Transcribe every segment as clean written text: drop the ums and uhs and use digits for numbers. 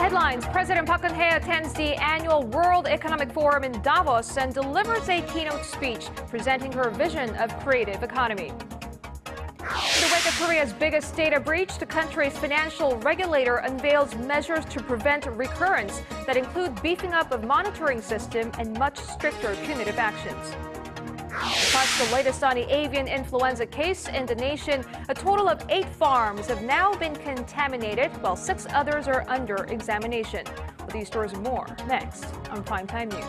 headlines, President Park Geun-hye attends the annual World Economic Forum in Davos and delivers a keynote speech presenting her vision of creative economy. In the wake of Korea's biggest data breach, the country's financial regulator unveils measures to prevent recurrence that include beefing up of monitoring system and much stricter punitive actions. Plus, the latest on the avian influenza case in the nation. A total of 8 farms have now been contaminated, while 6 others are under examination. With these stories and more, next on Primetime News.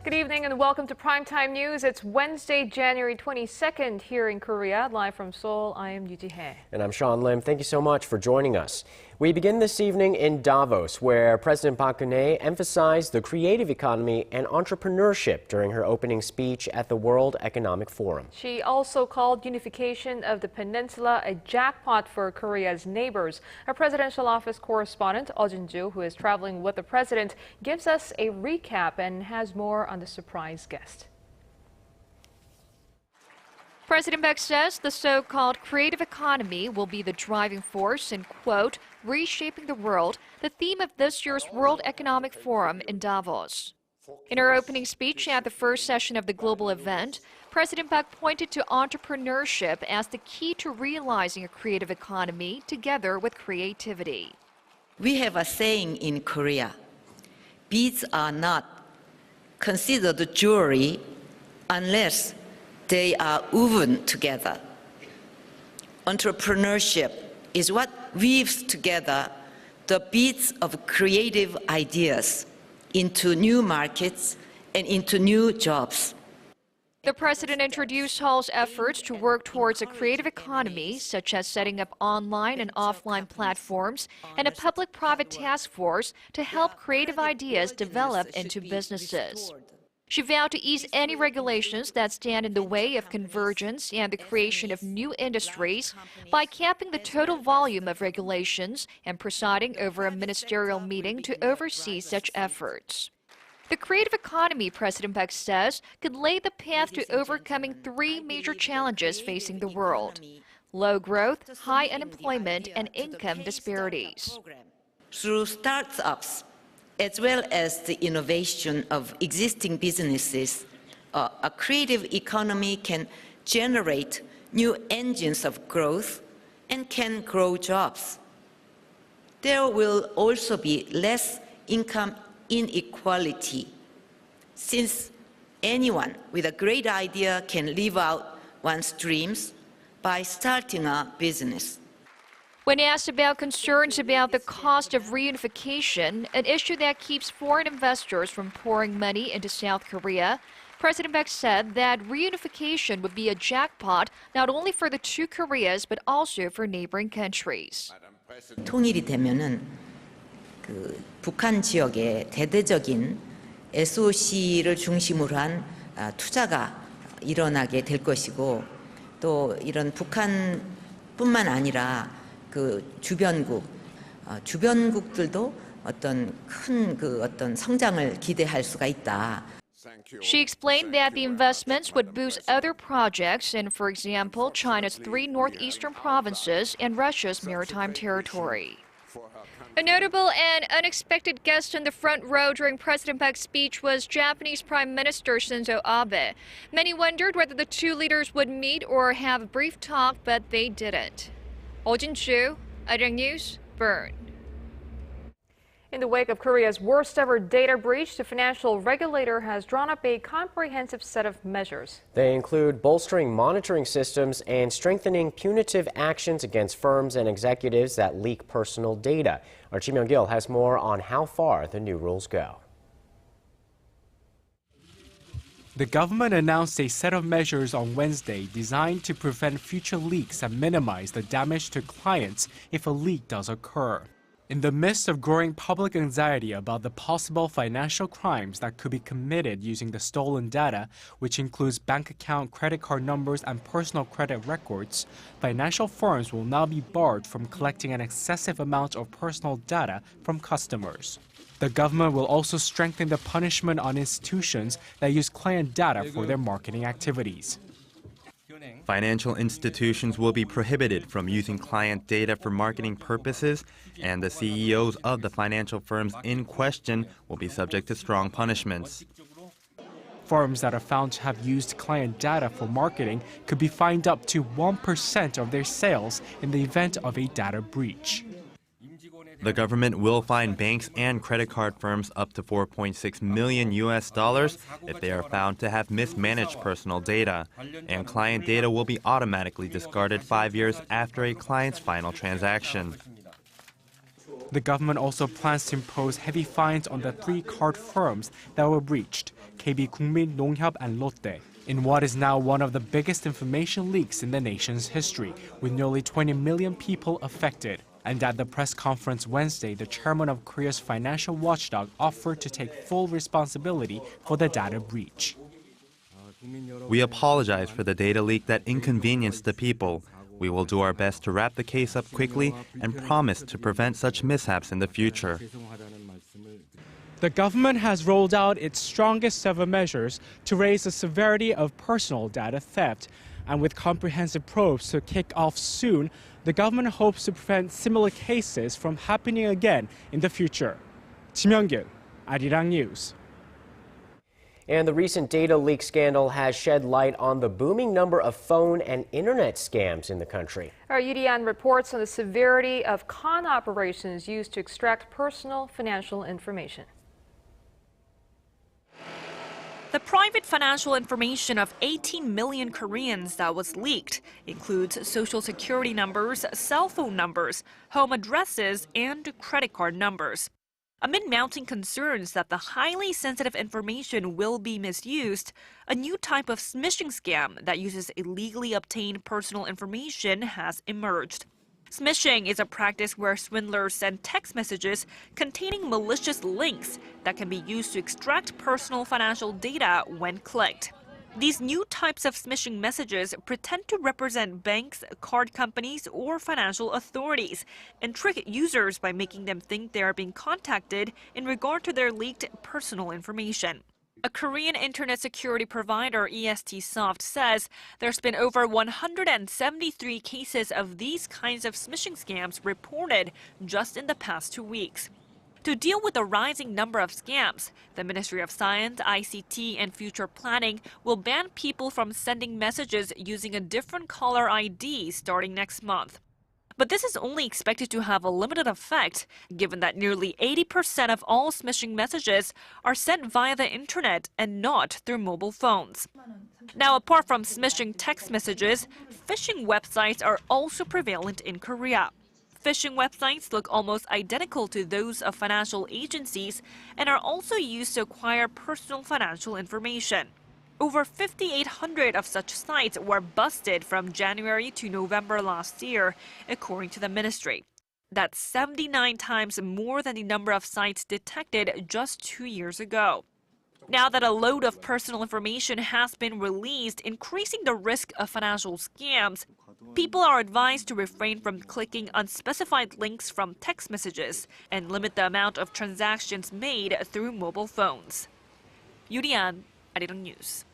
Good evening and welcome to Primetime News. It's Wednesday, January 22nd here in Korea. Live from Seoul, I am Yoo Ji-hae. And I'm Sean Lim. Thank you so much for joining us. We begin this evening in Davos, where President Park Geun-hye emphasized the creative economy and entrepreneurship during her opening speech at the World Economic Forum. She also called unification of the peninsula a jackpot for Korea's neighbors. Our presidential office correspondent, Eoh Jin-joo, who is traveling with the president, gives us a recap and has more on the surprise guest. President Park says the so-called creative economy will be the driving force in, quote, reshaping the world, the theme of this year's World Economic Forum in Davos. In her opening speech at the first session of the global event, President Park pointed to entrepreneurship as the key to realizing a creative economy together with creativity. We have a saying in Korea, beads are not considered jewelry unless they are woven together. Entrepreneurship is what weaves together the beads of creative ideas into new markets and into new jobs. The president introduced Seoul's efforts to work towards a creative economy, such as setting up online and offline platforms and a public-private task force to help creative ideas develop into businesses. She vowed to ease any regulations that stand in the way of convergence and the creation of new industries by capping the total volume of regulations and presiding over a ministerial meeting to oversee such efforts. The creative economy, President Park says, could lay the path to overcoming 3 major challenges facing the world: low growth, high unemployment, and income disparities. Through startups, as well as the innovation of existing businesses, a creative economy can generate new engines of growth and can grow jobs. There will also be less income inequality, since anyone with a great idea can live out one's dreams by starting a business. When asked about concerns about the cost of reunification, an issue that keeps foreign investors from pouring money into South Korea, President Park said that reunification would be a jackpot not only for the 2 Koreas but also for neighboring countries. 통일이 되면은 그 북한 지역에 대대적인 SOC를 중심으로 한 투자가 일어나게 될 것이고, 또 이런 북한뿐만 아니라 그 주변국들도 어떤 큰 어떤 성장을 기대할 수가 있다. She explained that the investments would boost other projects in, for example, China's 3 northeastern provinces and Russia's maritime territory. A notable and unexpected guest in the front row during President Park's speech was Japanese Prime Minister Shinzo Abe. Many wondered whether the 2 leaders would meet or have a brief talk, but they didn't. Eoh Jin-joo, Arirang News, Bern. In the wake of Korea's worst ever data breach, the financial regulator has drawn up a comprehensive set of measures. They include bolstering monitoring systems and strengthening punitive actions against firms and executives that leak personal data. Our Ji Myung-gil has more on how far the new rules go. The government announced a set of measures on Wednesday designed to prevent future leaks and minimize the damage to clients if a leak does occur. In the midst of growing public anxiety about the possible financial crimes that could be committed using the stolen data, which includes bank account, credit card numbers, and personal credit records, financial firms will now be barred from collecting an excessive amount of personal data from customers. The government will also strengthen the punishment on institutions that use client data for their marketing activities. Financial institutions will be prohibited from using client data for marketing purposes, and the CEOs of the financial firms in question will be subject to strong punishments. Firms that are found to have used client data for marketing could be fined up to 1% of their sales in the event of a data breach. The government will fine banks and credit card firms up to $4.6 million if they are found to have mismanaged personal data, and client data will be automatically discarded 5 years after a client's final transaction. The government also plans to impose heavy fines on the 3 card firms that were breached, KB국민, 농협, and Lotte, in what is now one of the biggest information leaks in the nation's history, with nearly 20 million people affected. And at the press conference Wednesday, the chairman of Korea's financial watchdog offered to take full responsibility for the data breach. We apologize for the data leak that inconvenienced the people. We will do our best to wrap the case up quickly and promise to prevent such mishaps in the future. The government has rolled out its strongest ever measures to raise the severity of personal data theft. And with comprehensive probes to kick off soon, the government hopes to prevent similar cases from happening again in the future. Kim Young-gyun, Arirang News. And the recent data leak scandal has shed light on the booming number of phone and internet scams in the country. Our Yoo Ji-hae reports on the severity of con operations used to extract personal financial information. The private financial information of 18 million Koreans that was leaked includes social security numbers, cell phone numbers, home addresses, and credit card numbers. Amid mounting concerns that the highly sensitive information will be misused, a new type of smishing scam that uses illegally obtained personal information has emerged. Smishing is a practice where swindlers send text messages containing malicious links that can be used to extract personal financial data when clicked. These new types of smishing messages pretend to represent banks, card companies, or financial authorities and trick users by making them think they are being contacted in regard to their leaked personal information. A Korean internet security provider, EST-Soft, says there's been over 173 cases of these kinds of smishing scams reported just in the past 2 weeks. To deal with the rising number of scams, the Ministry of Science, ICT, and Future Planning will ban people from sending messages using a different caller ID starting next month. But this is only expected to have a limited effect, given that nearly 80% of all smishing messages are sent via the internet and not through mobile phones. Now, apart from smishing text messages, phishing websites are also prevalent in Korea. Phishing websites look almost identical to those of financial agencies and are also used to acquire personal financial information. Over 5,800 of such sites were busted from January to November last year, according to the ministry. That's 79 times more than the number of sites detected just 2 years ago. Now that a load of personal information has been released, increasing the risk of financial scams, people are advised to refrain from clicking unspecified links from text messages and limit the amount of transactions made through mobile phones. Yoo Ji-hae, Arirang News.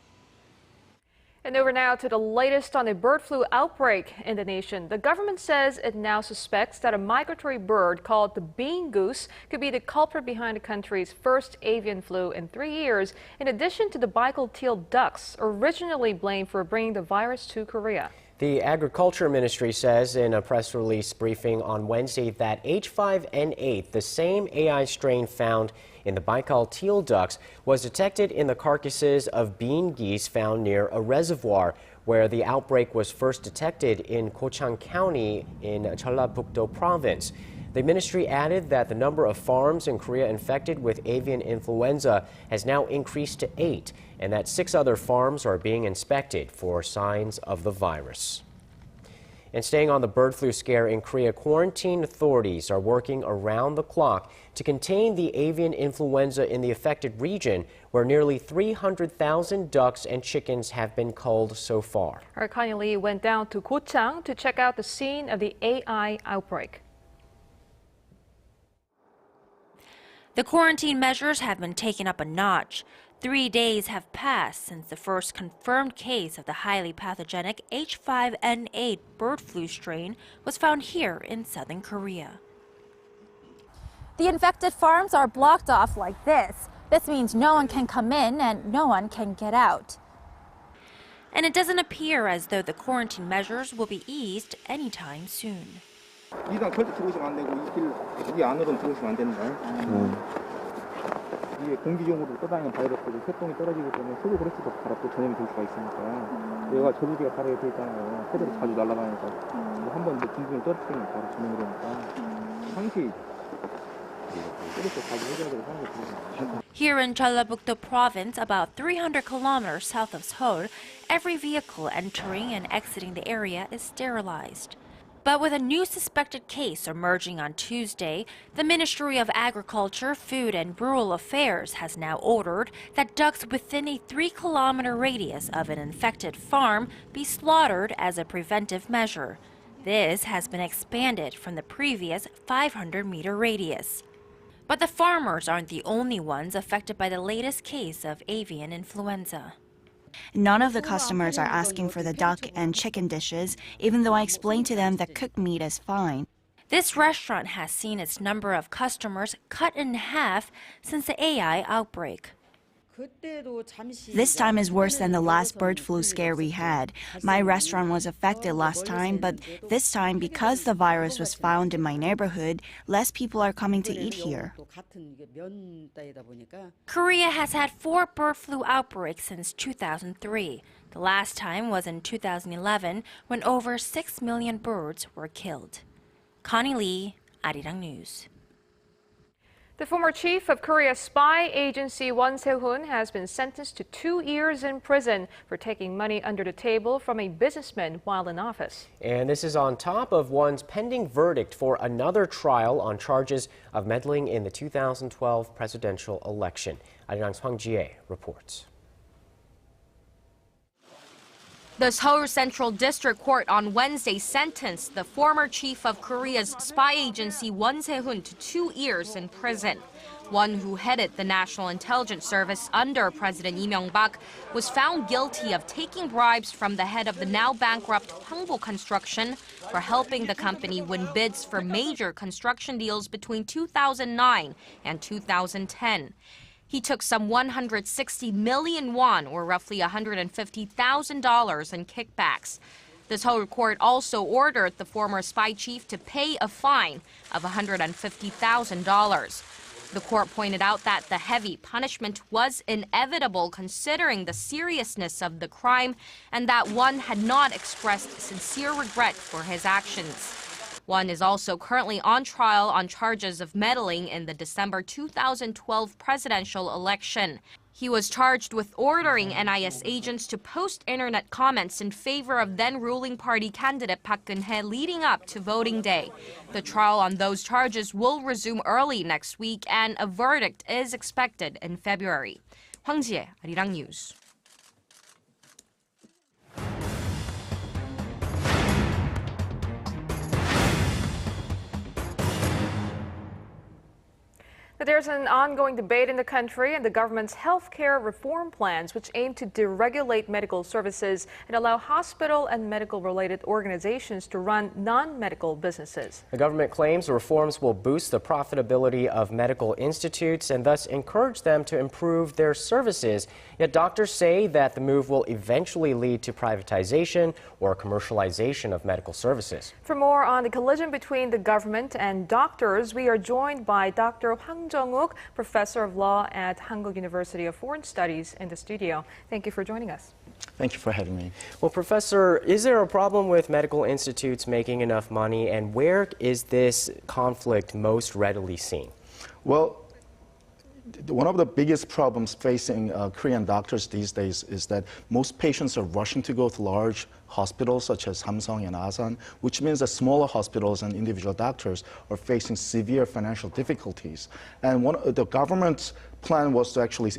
And over now to the latest on a bird flu outbreak in the nation. The government says it now suspects that a migratory bird called the bean goose could be the culprit behind the country's first avian flu in 3 years, in addition to the Baikal teal ducks, originally blamed for bringing the virus to Korea. The Agriculture Ministry says in a press release briefing on Wednesday that H5N8, the same AI strain found in the Baikal teal ducks, was detected in the carcasses of bean geese found near a reservoir where the outbreak was first detected in Gochang County in Jeollabuk-do Province. The ministry added that the number of farms in Korea infected with avian influenza has now increased to 8, and that 6 other farms are being inspected for signs of the virus. And staying on the bird flu scare in Korea, quarantine authorities are working around the clock to contain the avian influenza in the affected region, where nearly 300,000 ducks and chickens have been culled so far. Our Connie Lee went down to Gochang to check out the scene of the AI outbreak. The quarantine measures have been taken up a notch. 3 days have passed since the first confirmed case of the highly pathogenic H5N8 bird flu strain was found here in southern Korea. The infected farms are blocked off like this. This means no one can come in and no one can get out. And it doesn't appear as though the quarantine measures will be eased anytime soon. 이당 절대 들어오시면 안 되고 이 안으로는 들어오시면 안 된다. 이게 공기종으로 떠다니는 바이러스들이 세통이 떨어지기 때문에 소도 그레스도 바로 또 전염이 될 수가 있으니까 얘가 저주기가 바로 돼 있잖아요. 새들이 자주 날아다니니까 한번 공기종을 떨어뜨리면 바로 전염이 되니까 항시 Here in Jeollabuk-do province, about 300 kilometers south of Seoul, every vehicle entering and exiting the area is sterilized. But with a new suspected case emerging on Tuesday, the Ministry of Agriculture, Food and Rural Affairs has now ordered that ducks within a 3-kilometer radius of an infected farm be slaughtered as a preventive measure. This has been expanded from the previous 500-meter radius. But the farmers aren't the only ones affected by the latest case of avian influenza. None of the customers are asking for the duck and chicken dishes, even though I explained to them that cooked meat is fine. This restaurant has seen its number of customers cut in half since the AI outbreak. This time is worse than the last bird flu scare we had. My restaurant was affected last time, but this time, because the virus was found in my neighborhood, less people are coming to eat here. Korea has had 4 bird flu outbreaks since 2003. The last time was in 2011, when over 6 million birds were killed. Connie Lee, Arirang News. The former chief of Korea's spy agency, Won Se-hun, has been sentenced to 2 years in prison for taking money under the table from a businessman while in office. And this is on top of Won's pending verdict for another trial on charges of meddling in the 2012 presidential election. Arirang's Hwang Ji-hae reports. The Seoul Central District Court on Wednesday sentenced the former chief of Korea's spy agency Won Se-hun to 2 years in prison. Won, who headed the National Intelligence Service under President Lee Myung-bak, was found guilty of taking bribes from the head of the now bankrupt Hwangbo Construction for helping the company win bids for major construction deals between 2009 and 2010. He took some 160 million won, or roughly $150,000 in kickbacks. The Seoul court also ordered the former spy chief to pay a fine of $150,000. The court pointed out that the heavy punishment was inevitable considering the seriousness of the crime and that Won had not expressed sincere regret for his actions. Won is also currently on trial on charges of meddling in the December 2012 presidential election. He was charged with ordering NIS agents to post internet comments in favor of then-ruling party candidate Park Geun-hye leading up to voting day. The trial on those charges will resume early next week, and a verdict is expected in February. Hwang Ji-hae, Arirang News. There's an ongoing debate in the country and the government's health care reform plans, which aim to deregulate medical services and allow hospital and medical-related organizations to run non-medical businesses. The government claims the reforms will boost the profitability of medical institutes and thus encourage them to improve their services. Yet doctors say that the move will eventually lead to privatization or commercialization of medical services. For more on the collision between the government and doctors, we are joined by Dr. Hwang Jung-wook, professor of law at Hankuk University of Foreign Studies, in the studio. Thank you for joining us. Thank you for having me. Well, Professor, is there a problem with medical institutes making enough money, and where is this conflict most readily seen? Well, one of the biggest problems facing Korean doctors these days is that most patients are rushing to go to large hospitals such as Samsung and Asan, which means that smaller hospitals and individual doctors are facing severe financial difficulties. And the government's plan was to actually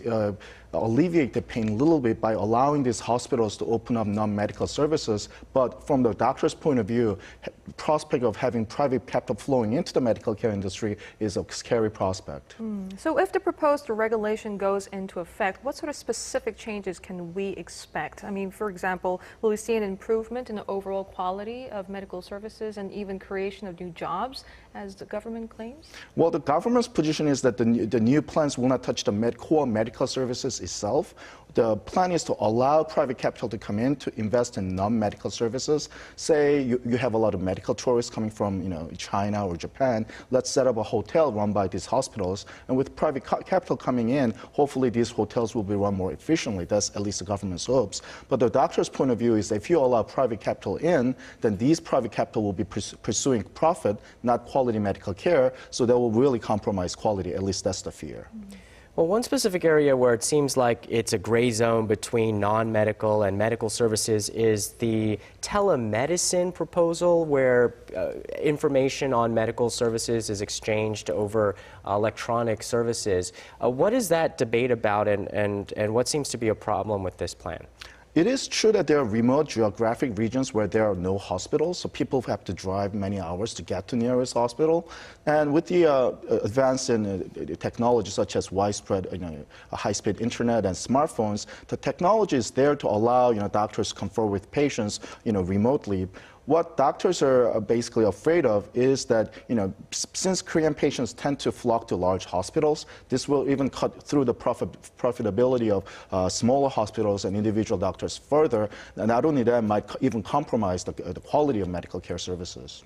alleviate the pain a little bit by allowing these hospitals to open up non-medical services. But from the doctor's point of view, the prospect of having private capital flowing into the medical care industry is a scary prospect. So if the proposed regulation goes into effect, what sort of specific changes can we expect? I mean, for example, will we see an improvement in the overall quality of medical services and even creation of new jobs, as the government claims? Well, the government's position is that the new plans will not touch the core medical services itself. The plan is to allow private capital to come in to invest in non-medical services. Say you have a lot of medical tourists coming from China or Japan. Let's set up a hotel run by these hospitals. And with private capital coming in, hopefully these hotels will be run more efficiently. That's at least the government's hopes. But the doctor's point of view is that if you allow private capital in, then these private capital will be pursuing profit, not quality medical care. So that will really compromise quality. At least that's the fear. Well, one specific area where it seems like it's a gray zone between non-medical and medical services is the telemedicine proposal, where information on medical services is exchanged over electronic services. What is that debate about, and what seems to be a problem with this plan? It is true that there are remote geographic regions where there are no hospitals, so people have to drive many hours to get to nearest hospital. And with the advance in technology such as widespread high-speed internet and smartphones, the technology is there to allow doctors to confer with patients remotely. What doctors are basically afraid of is that, since Korean patients tend to flock to large hospitals, this will even cut through the profitability of smaller hospitals and individual doctors further. And not only that, might even compromise the quality of medical care services.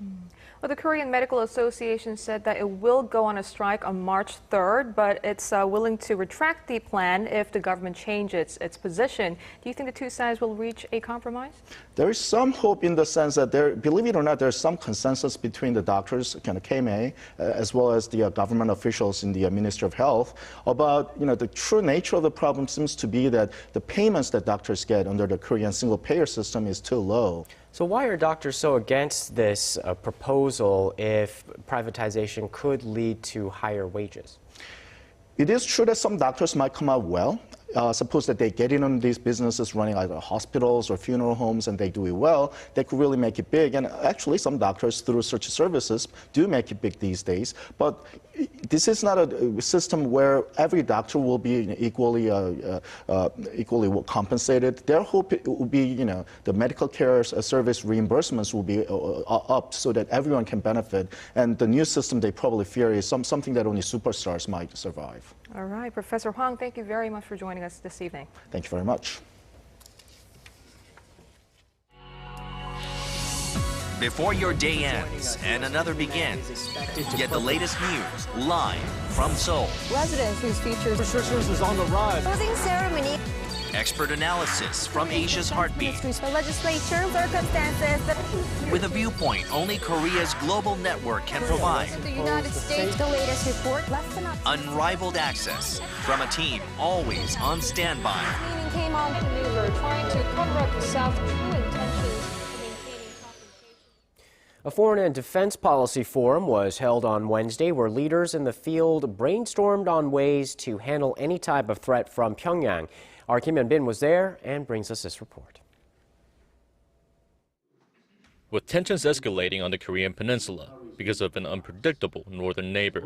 Well, the Korean Medical Association said that it will go on a strike on March 3rd, but it's willing to retract the plan if the government changes its position. Do you think the two sides will reach a compromise? There is some hope in the sense that believe it or not, there's some consensus between the doctors, KMA, as well as the government officials in the Ministry of Health about, the true nature of the problem seems to be that the payments that doctors get under the Korean single-payer system is too low. So why are doctors so against this proposal if privatization could lead to higher wages? It is true that some doctors might come out well. Suppose that they get in on these businesses running either hospitals or funeral homes and they do it well, they could really make it big. And actually, some doctors through such services do make it big these days. But this is not a system where every doctor will be equally compensated. Their hope will be, the medical care service reimbursements will be up so that everyone can benefit. And the new system they probably fear is something that only superstars might survive. All right, Professor Hwang, thank you very much for joining us this evening. Thank you very much. Before your day ends and another begins, get the latest news live from Seoul. Residents whose features restrictions is on the rise. Closing ceremony. Expert analysis from Asia's heartbeat. The legislature, circumstances. With a viewpoint only Korea's global network can provide. The United States, the latest report. Unrivaled access from a team always on standby. Came on maneuver trying to cover up the South's true intentions. A foreign and defense policy forum was held on Wednesday where leaders in the field brainstormed on ways to handle any type of threat from Pyongyang. Our Kim Hyun-bin was there and brings us this report. With tensions escalating on the Korean peninsula because of an unpredictable northern neighbor,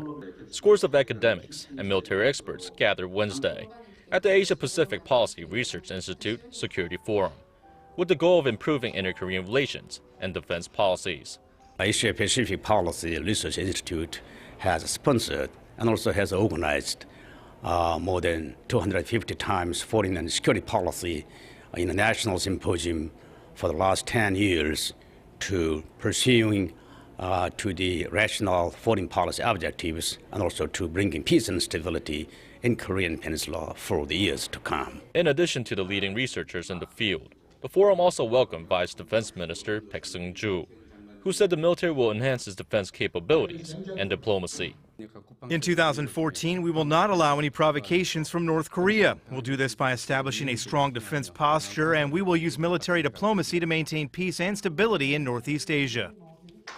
scores of academics and military experts gathered Wednesday at the Asia-Pacific Policy Research Institute Security Forum, with the goal of improving inter-Korean relations and defense policies. Asia-Pacific Policy Research Institute has sponsored and also has organized more than 250 times foreign and security policy international symposium for the last 10 years to pursuing to the rational foreign policy objectives and also to bringing peace and stability in Korean peninsula for the years to come. In addition to the leading researchers in the field, the forum also welcomed Vice Defense Minister Baek Seung-ju, who said the military will enhance its defense capabilities and diplomacy. In 2014, we will not allow any provocations from North Korea. We'll do this by establishing a strong defense posture, and we will use military diplomacy to maintain peace and stability in Northeast Asia.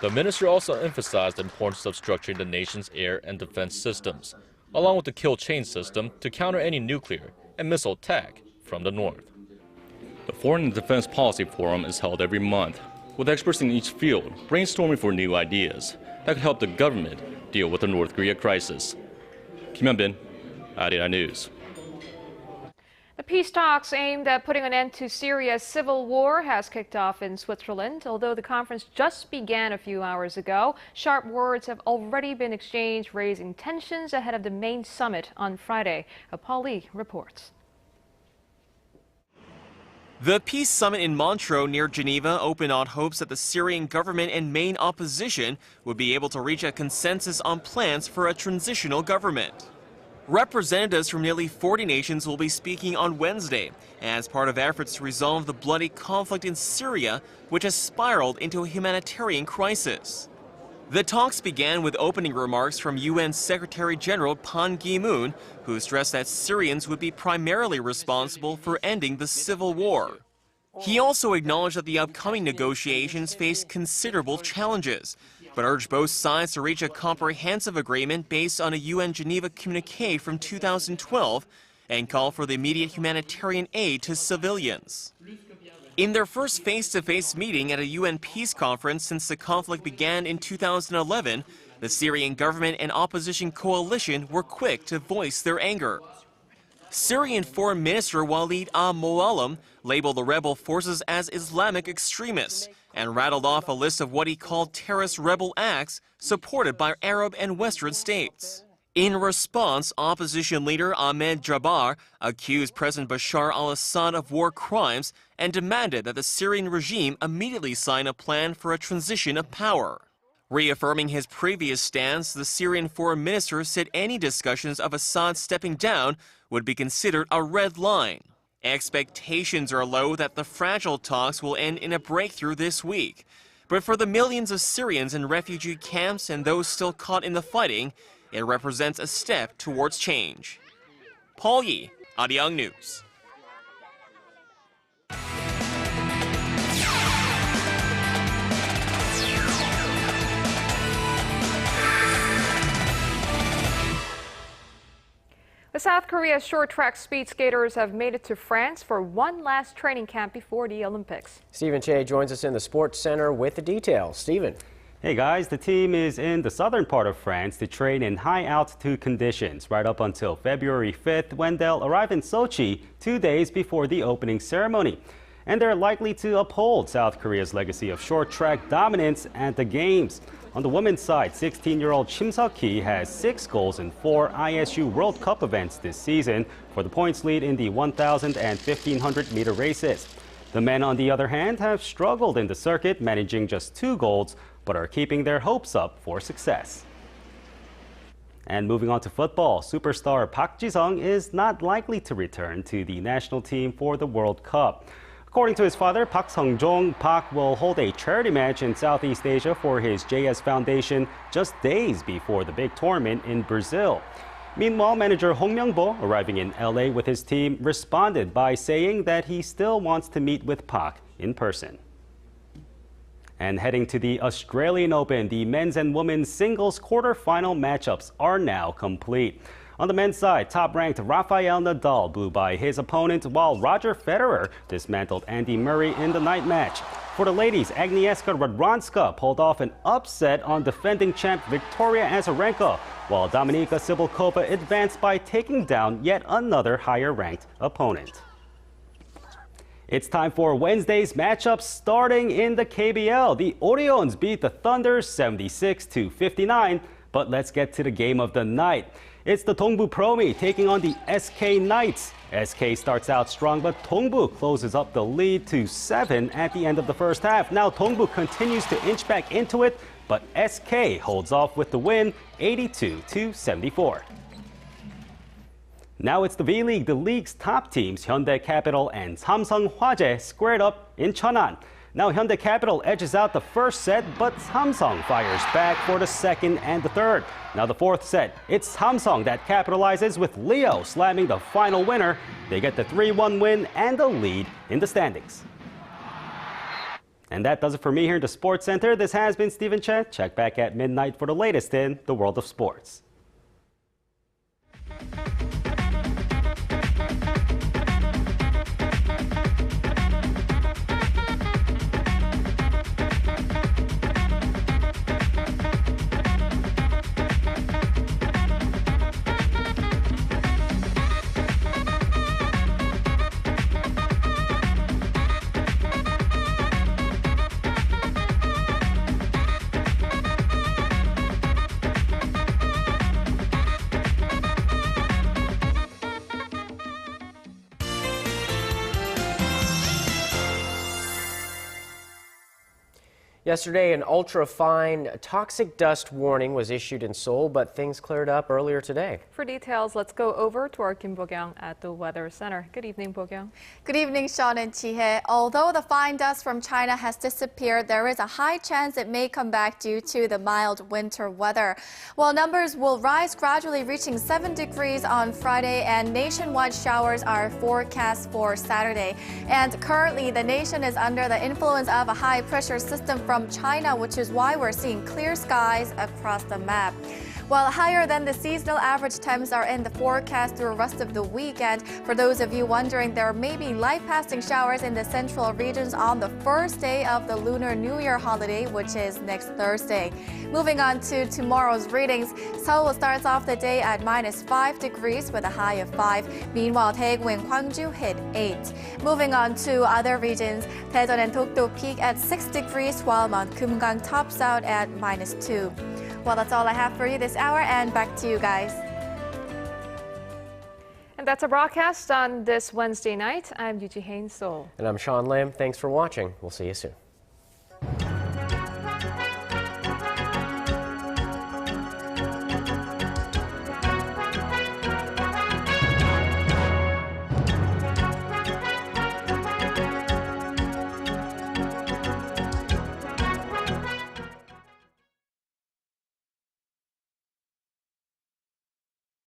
The minister also emphasized the importance of structuring the nation's air and defense systems, along with the kill chain system to counter any nuclear and missile attack from the north. The Foreign and Defense Policy Forum is held every month, with experts in each field brainstorming for new ideas that could help the government deal with the North Korea crisis. Kim Hyun-bin, Arirang News. The peace talks aimed at putting an end to Syria's civil war has kicked off in Switzerland. Although the conference just began a few hours ago, sharp words have already been exchanged, raising tensions ahead of the main summit on Friday. Paul Lee reports. The peace summit in Montreux near Geneva opened on hopes that the Syrian government and main opposition would be able to reach a consensus on plans for a transitional government. Representatives from nearly 40 nations will be speaking on Wednesday as part of efforts to resolve the bloody conflict in Syria, which has spiraled into a humanitarian crisis. The talks began with opening remarks from UN Secretary General Ban Ki-moon, who stressed that Syrians would be primarily responsible for ending the civil war. He also acknowledged that the upcoming negotiations face considerable challenges, but urged both sides to reach a comprehensive agreement based on a UN Geneva communique from 2012 and call for the immediate humanitarian aid to civilians. In their first face-to-face meeting at a UN peace conference since the conflict began in 2011, the Syrian government and opposition coalition were quick to voice their anger. Syrian Foreign Minister Walid al-Muallim labeled the rebel forces as Islamic extremists and rattled off a list of what he called terrorist rebel acts supported by Arab and Western states. In response, opposition leader Ahmed Jabbar accused President Bashar al-Assad of war crimes and demanded that the Syrian regime immediately sign a plan for a transition of power. Reaffirming his previous stance, the Syrian foreign minister said any discussions of Assad stepping down would be considered a red line. Expectations are low that the fragile talks will end in a breakthrough this week. But for the millions of Syrians in refugee camps and those still caught in the fighting, it represents a step towards change. Paul Yi, Arirang News. The South Korea short track speed skaters have made it to France for one last training camp before the Olympics. Stephen Che joins us in the Sports Center with the details. Stephen. Hey guys, the team is in the southern part of France to train in high altitude conditions right up until February 5th when they'll arrive in Sochi 2 days before the opening ceremony. And they're likely to uphold South Korea's legacy of short track dominance at the Games. On the women's side, 16-year-old Kim Seok-hee has 6 goals in 4 ISU World Cup events this season for the points lead in the 1,000 and 1,500-meter races. The men, on the other hand, have struggled in the circuit, managing just 2 goals, but are keeping their hopes up for success. And moving on to football, superstar Park Ji-sung is not likely to return to the national team for the World Cup. According to his father, Park Sung-jong, Park will hold a charity match in Southeast Asia for his JS Foundation just days before the big tournament in Brazil. Meanwhile, manager Hong Myung-bo, arriving in LA with his team, responded by saying that he still wants to meet with Park in person. And heading to the Australian Open, the men's and women's singles quarterfinal matchups are now complete. On the men's side, top-ranked Rafael Nadal blew by his opponent, while Roger Federer dismantled Andy Murray in the night match. For the ladies, Agnieszka Radwanska pulled off an upset on defending champ Victoria Azarenka, while Dominika Cibulkova advanced by taking down yet another higher-ranked opponent. It's time for Wednesday's matchups starting in the KBL. The Orioles beat the Thunder 76-59, but let's get to the game of the night. It's the Dongbu Promi taking on the SK Knights. SK starts out strong, but Dongbu closes up the lead to 7 at the end of the first half. Now Dongbu continues to inch back into it, but SK holds off with the win, 82-74. Now it's the V-League. The league's top teams, Hyundai Capital and Samsung Hwajae, squared up in Cheonan. Now Hyundai Capital edges out the first set, but Samsung fires back for the second and the third. Now the fourth set, it's Samsung that capitalizes with Leo slamming the final winner. They get the 3-1 win and the lead in the standings. And that does it for me here in the Sports Center. This has been Stephen Chen. Check back at midnight for the latest in the world of sports. Yesterday, an ultra-fine toxic dust warning was issued in Seoul, but things cleared up earlier today. For details, let's go over to our Kim Bo-kyung at the Weather Center. Good evening, Bo-kyung. Good evening, Sean and Ji-hae. Although the fine dust from China has disappeared, there is a high chance it may come back due to the mild winter weather. While numbers will rise gradually, reaching 7 degrees on Friday, and nationwide showers are forecast for Saturday. And currently, the nation is under the influence of a high-pressure system from China, which is why we're seeing clear skies across the map. While higher than the seasonal average temps are in the forecast through the rest of the weekend. For those of you wondering, there may be light-passing showers in the central regions on the first day of the Lunar New Year holiday, which is next Thursday. Moving on to tomorrow's readings, Seoul starts off the day at -5 degrees with a high of 5. Meanwhile, Daegu and Gwangju hit 8. Moving on to other regions, Daejeon and Dokdo peak at 6 degrees, while Mount Kumgang tops out at -2. Well, that's all I have for you this hour, and back to you guys. And that's a broadcast on this Wednesday night. I'm Yoo Ji-hae in Seoul. And I'm Sean Lim. Thanks for watching. We'll see you soon.